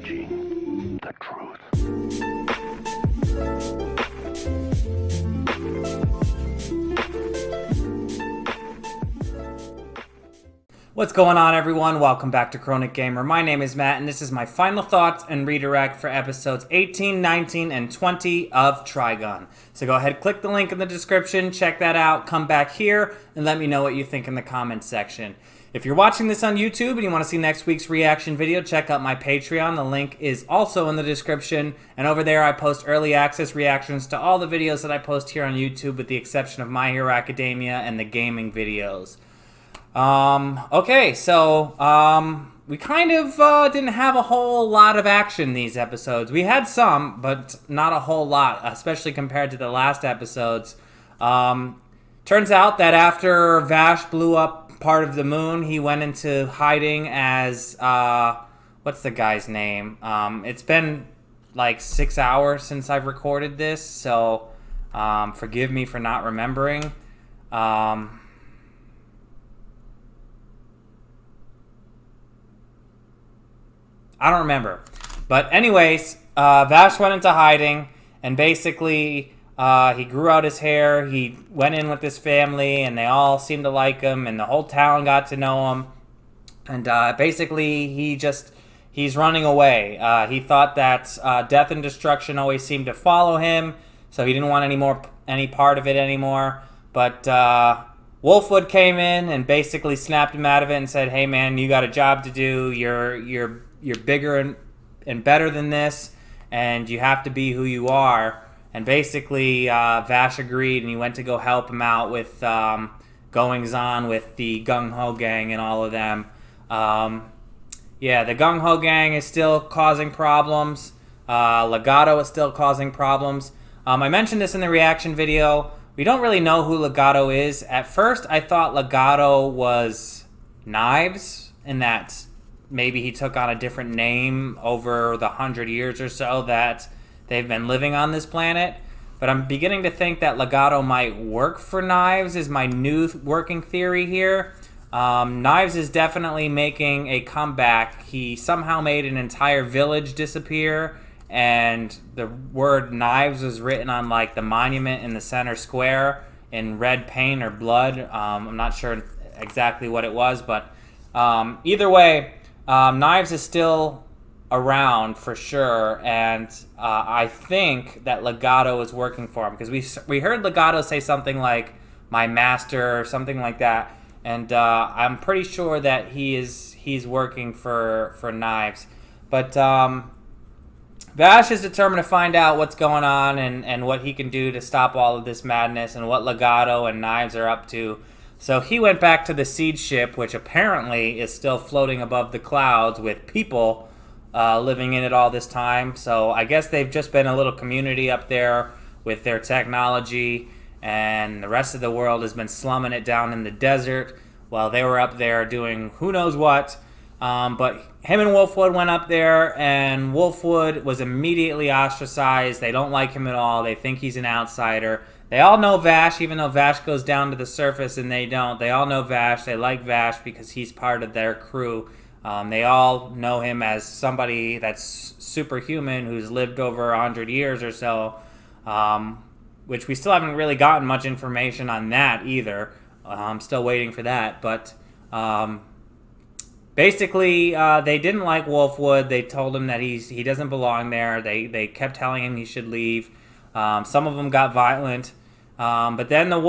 Divulging the truth. What's going on, everyone? Welcome back to Chronic Gamer. My name is Matt, and this is my final thoughts and redirect for episodes 18, 19, and 20 of Trigun. So go ahead, click the link in the description, check that out, come back here, and let me know what you think in the comments section. If you're watching this on YouTube and you want to see next week's reaction video, check out my Patreon. The link is also in the description, and over there I post early access reactions to all the videos that I post here on YouTube, with the exception of My Hero Academia and the gaming videos. Okay, so, we kind of, didn't have a whole lot of action these episodes. We had some, but not a whole lot, especially compared to the last episodes. Turns out that after Vash blew up part of the moon, he went into hiding as, what's the guy's name? It's been, like, 6 hours since I've recorded this, so, forgive me for not remembering. I don't remember. But anyways, Vash went into hiding, and basically he grew out his hair. He went in with his family, and they all seemed to like him, and the whole town got to know him. And basically he's running away. He thought that death and destruction always seemed to follow him, so he didn't want any part of it anymore. But Wolfwood came in and basically snapped him out of it and said, "Hey man, you got a job to do. You're bigger and better than this, and you have to be who you are." And basically, Vash agreed, and he went to go help him out with goings-on with the Gung Ho gang and all of them. Yeah, the Gung Ho gang is still causing problems. Legato is still causing problems. I mentioned this in the reaction video. We don't really know who Legato is. At first, I thought Legato was Knives, and that maybe he took on a different name over the 100 years or so that they've been living on this planet. But I'm beginning to think that Legato might work for Knives, is my new working theory here. Knives is definitely making a comeback. He somehow made an entire village disappear, and the word Knives was written on like the monument in the center square in red paint or blood. I'm not sure exactly what it was, but either way, Knives is still around for sure, and I think that Legato is working for him, because we heard Legato say something like "my master" or something like that, and I'm pretty sure that he's working for Knives. But Vash is determined to find out what's going on and what he can do to stop all of this madness and what Legato and Knives are up to. So he went back to the siege ship, which apparently is still floating above the clouds with people living in it all this time. So I guess they've just been a little community up there with their technology, and the rest of the world has been slumming it down in the desert while they were up there doing who knows what. But him and Wolfwood went up there, and Wolfwood was immediately ostracized. They don't like him at all. They think he's an outsider. They all know Vash, even though Vash goes down to the surface and they don't. They all know Vash. They like Vash because he's part of their crew. They all know him as somebody that's superhuman who's lived over 100 years or so, which we still haven't really gotten much information on that either. I'm still waiting for that. But basically, they didn't like Wolfwood. They told him that he doesn't belong there. They kept telling him he should leave. Some of them got violent. But then the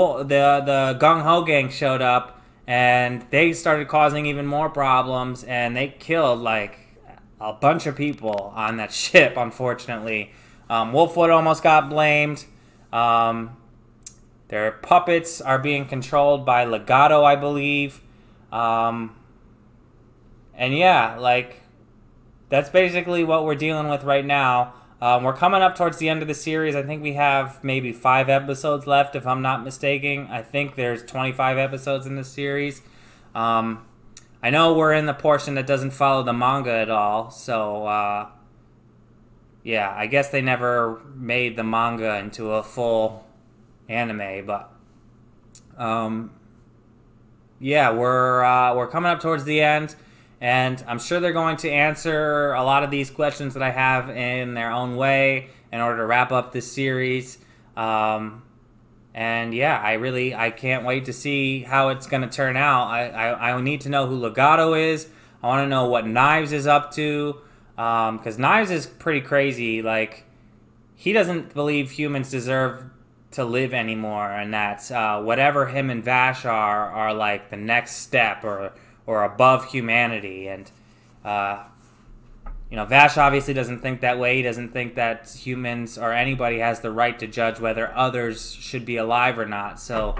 Gung Ho gang showed up, and they started causing even more problems, and they killed like a bunch of people on that ship, unfortunately. Wolfwood almost got blamed. Their puppets are being controlled by Legato, I believe. And yeah, like, that's basically what we're dealing with right now. We're coming up towards the end of the series. I think we have maybe 5 episodes left, if I'm not mistaken. I think there's 25 episodes in this series. I know we're in the portion that doesn't follow the manga at all, so yeah, I guess they never made the manga into a full anime, but yeah, we're coming up towards the end, And I'm sure they're going to answer a lot of these questions that I have in their own way in order to wrap up this series. And yeah, I can't wait to see how it's going to turn out. I need to know who Legato is. I want to know what Knives is up to. Because Knives is pretty crazy. Like, he doesn't believe humans deserve to live anymore. And that whatever him and Vash are like the next step or above humanity. And, you know, Vash obviously doesn't think that way. He doesn't think that humans or anybody has the right to judge whether others should be alive or not. So,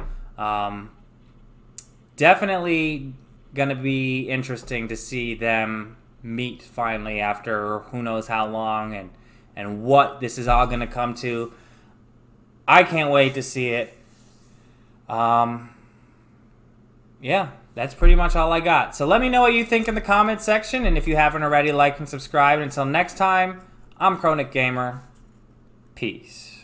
definitely going to be interesting to see them meet finally after who knows how long and what this is all going to come to. I can't wait to see it. Yeah. That's pretty much all I got. So let me know what you think in the comments section. And if you haven't already, like and subscribe. Until next time, I'm Chronic Gamer. Peace.